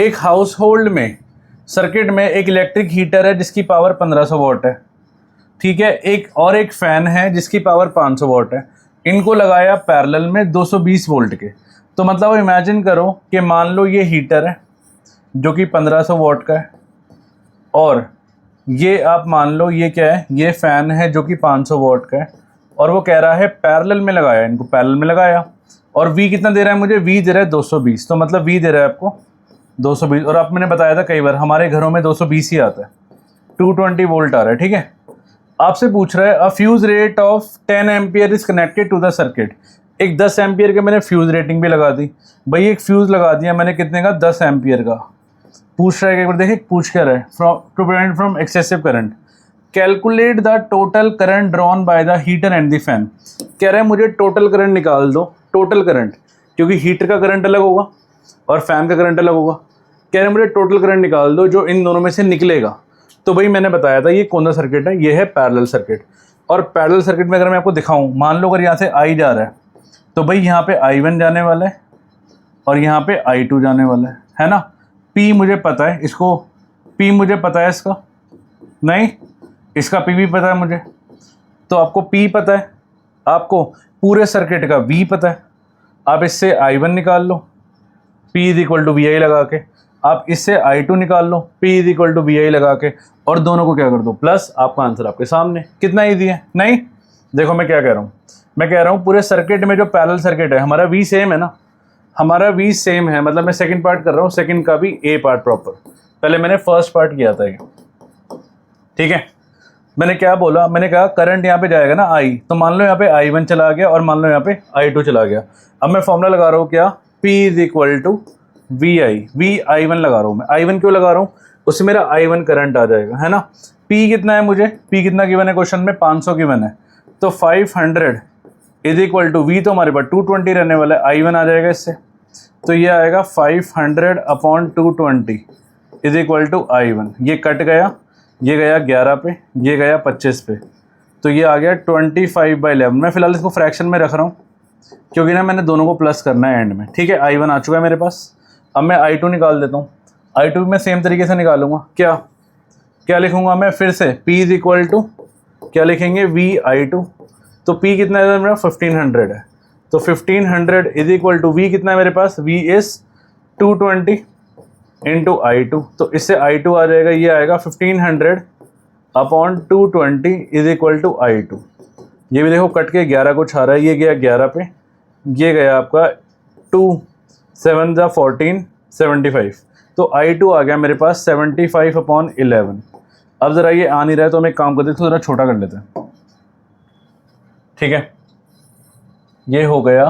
एक house hold में circuit में एक इलेक्ट्रिक हीटर है जिसकी पावर 1500 वॉट है, ठीक है, एक फ़ैन है जिसकी पावर 500 वॉट है। इनको लगाया पैरेलल में 220 वोल्ट के। तो मतलब इमेजिन करो कि मान लो ये हीटर है जो कि 1500 वॉट का है, और ये आप मान लो ये क्या है, ये फ़ैन है जो कि 500 वॉट का है, और वो कह रहा है पैरेलल में लगाया, इनको पैरेलल में लगाया, और V कितना दे रहा है मुझे, V दे रहा है 220। तो मतलब V दे रहा है आपको 220, और आप मैंने बताया था कई बार हमारे घरों में 220 ही आता है, 220 वोल्ट आ रहा है, ठीक है। आपसे पूछ रहा है a fuse rate of 10 ampere is connected to the circuit. एक 10 एम्पियर के मैंने फ्यूज रेटिंग भी लगा दी भाई, एक फ्यूज लगा दिया मैंने कितने का, 10 एम्पियर का। पूछ रहा है, एक बार देखिए पूछ क्या रहा है, to prevent from excessive current calculate the total current drawn by the heater and the fan. कह रहा है मुझे टोटल करंट निकाल दो, टोटल करंट, क्योंकि हीटर का करंट अलग होगा और फैन का करंट अलग होगा। कह रहे हैं मुझे टोटल करंट निकाल दो जो इन दोनों में से निकलेगा। तो भाई मैंने बताया था ये कौन सा सर्किट है, ये है पैरेलल सर्किट। और पैरेलल सर्किट में अगर मैं आपको दिखाऊं, मान लो अगर यहाँ से I जा रहा है तो भाई यहाँ पे I1 जाने वाला है और यहाँ पे I2 जाने वाला है ना। P मुझे पता है, इसको P मुझे पता है, इसका नहीं, इसका P भी पता है मुझे। तो आपको P पता है, आपको पूरे सर्किट का V पता है, आप इससे I1 निकाल लो P is equal to VI लगा के, आप इससे I2 निकाल लो P is equal to VI लगा के, और दोनों को क्या कर दो प्लस, आपका आंसर आपके सामने। कितना ईजी है, नहीं? देखो मैं क्या कह रहा हूँ, मैं कह रहा हूँ पूरे सर्किट में जो पैरेलल सर्किट है हमारा V सेम है ना, हमारा V सेम है, मतलब मैं सेकंड पार्ट कर रहा हूँ, सेकंड का भी A पार्ट प्रॉपर। पहले मैंने फर्स्ट पार्ट किया था ये, ठीक है। मैंने क्या बोला, मैंने कहा करंट यहाँ पे जाएगा ना I, तो मान लो यहाँ पे I1 चला गया और मान लो यहाँ पे I2 चला गया। अब मैं फॉर्मूला लगा रहा हूँ क्या, P is equal to VI, VI1 लगा रहा हूँ मैं। I1 क्यों लगा रहा हूँ, उससे मेरा I1 करंट आ जाएगा, है ना। P कितना है मुझे, P कितना गिवन है क्वेश्चन में, 500 गिवन है, तो 500 इज इक्वल टू V तो हमारे पास 220 रहने वाला है, I1 आ जाएगा इससे, तो ये आएगा 500 upon 220 is equal to I1। ये कट गया, ये गया 11 पे, ये गया 25 पे, तो ये आ गया 25/11। मैं फिलहाल इसको फ्रैक्शन में रख रहा हूँ क्योंकि ना मैंने दोनों को प्लस करना है एंड में, ठीक है। I1 आ चुका है मेरे पास, अब मैं I2 निकाल देता हूँ। I2 मैं सेम तरीके से निकालूंगा, क्या क्या लिखूंगा मैं फिर से, P इज इक्वल टू क्या लिखेंगे, VI2। तो P कितना है मेरा, 1500 है, तो 1500 इज इक्वल टू V कितना है मेरे पास, V इज 220 इंटू I2। तो इससे I2 आ जाएगा, ये आएगा 1500 upon 220 is equal to I2। ये भी देखो कट के 11 को छा रहा है, ये गया 11 पे, ये गया आपका 2 7 जा 14 75, तो I2 आ गया मेरे पास 75/11। अब ज़रा ये आ नहीं रहा है तो मैं एक काम करते हैं, ज़रा छोटा कर लेते हैं, ठीक है। ये हो गया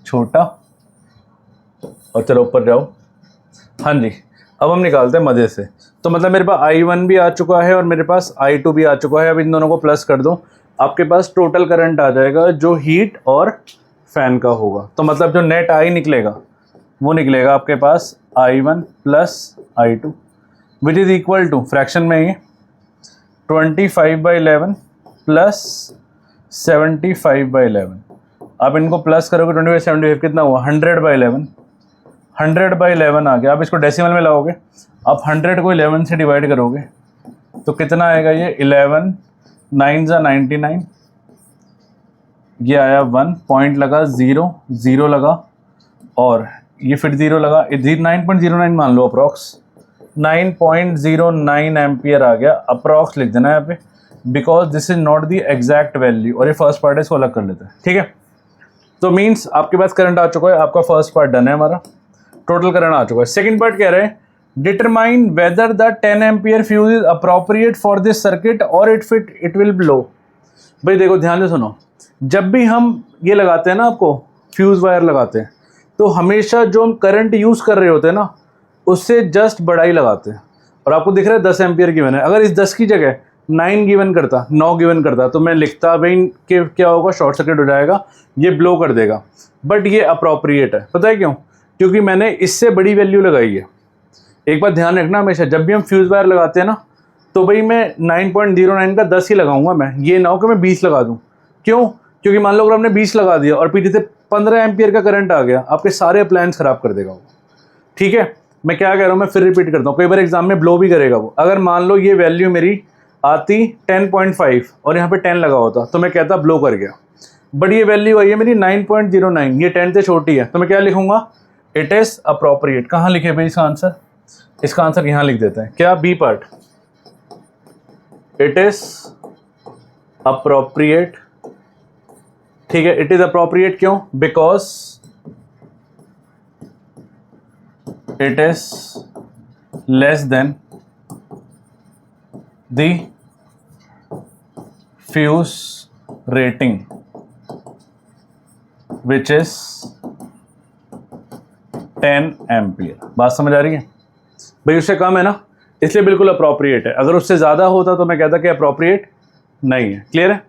छोटा, और चलो ऊपर जाओ, हाँ जी। अब हम निकालते हैं मज़े से। तो मतलब मेरे पास I1 भी आ चुका है और मेरे पास I2 भी आ चुका है। अब इन दोनों को प्लस कर दो, आपके पास टोटल करंट आ जाएगा जो हीट और फैन का होगा। तो मतलब जो नेट I निकलेगा वो निकलेगा आपके पास I1 plus I2 which is equal to, fraction में ही 25/11 प्लस 75/11। आप इनको प्लस करोगे 25/75 कितना हुआ, 100/11, 100/11 आ गया। आप इसको डेसिमल में लाओगे, आप 100 को 11 से डिवाइड करोगे तो कितना आएगा, ये 11 9 जा 99, ये आया 1 पॉइंट लगा, 0 0 लगा, और ये फिर 0 लगा, 9.09 मान लो, अप्रॉक्स 9.09 एम्पियर आ गया। अप्रॉक्स लिख देना यहाँ पे, because this is not the exact value, और ये फर्स्ट पार्ट है, इसको अलग कर लेते हैं, ठीक है। तो मीन्स आपके पास करंट आ चुका है, आपका फर्स्ट पार्ट डन है, हमारा टोटल करंट आ चुका है। सेकंड पार्ट कह रहे हैं determine whether the 10 ampere fuse is appropriate for this circuit और इट विल ब्लो। भाई देखो ध्यान से सुनो, जब भी हम ये लगाते हैं ना, आपको फ्यूज वायर लगाते हैं, तो हमेशा जो हम करंट यूज़ कर रहे होते हैं ना, उससे जस्ट बड़ा ही लगाते हैं। और आपको दिख रहा है 10 एम्पियर गिवन है, अगर इस 10 की जगह 9 गिवन करता, 9 गिवन करता, तो मैं लिखता भाई कि क्या होगा, शॉर्ट सर्किट हो जाएगा, ये ब्लो कर देगा। बट ये अप्रोप्रिएट है, पता है क्यों, क्योंकि मैंने इससे बड़ी वैल्यू लगाई है। एक बात ध्यान रखना, हमेशा जब भी हम फ्यूज वायर लगाते हैं ना, तो भाई मैं 9.09 का 10 ही लगाऊंगा मैं, ये ना हो कि मैं 20 लगा दूं। क्यों, क्योंकि मान लो अगर हमने 20 लगा दिया और पीछे से 15 एम्पियर का करंट आ गया, आपके सारे अप्लायंस ख़राब कर देगा वो, ठीक है। मैं क्या कह रहा हूँ, मैं फिर रिपीट करता हूँ, कई बार एग्जाम में ब्लो भी करेगा वो। अगर मान लो ये वैल्यू मेरी आती 10.5 और यहाँ पे 10 लगा होता तो मैं कहता ब्लो कर गया, बट ये वैल्यू आई है मेरी 9.09, ये 10 से छोटी है, तो मैं क्या लिखूंगा, इट इज अप्रोप्रिएट। कहाँ लिखे भाई इसका आंसर, इसका आंसर यहाँ लिख देते हैं, क्या, B part, it is appropriate. ठीक है, इट इज अप्रोप्रिएट क्यों, because it is less than the fuse rating which is 10 ampere. बात समझ आ रही है भाई, उससे कम है ना, इसलिए बिल्कुल अप्रोप्रिएट है। अगर उससे ज्यादा होता तो मैं कहता कि अप्रोप्रिएट नहीं है। क्लियर है।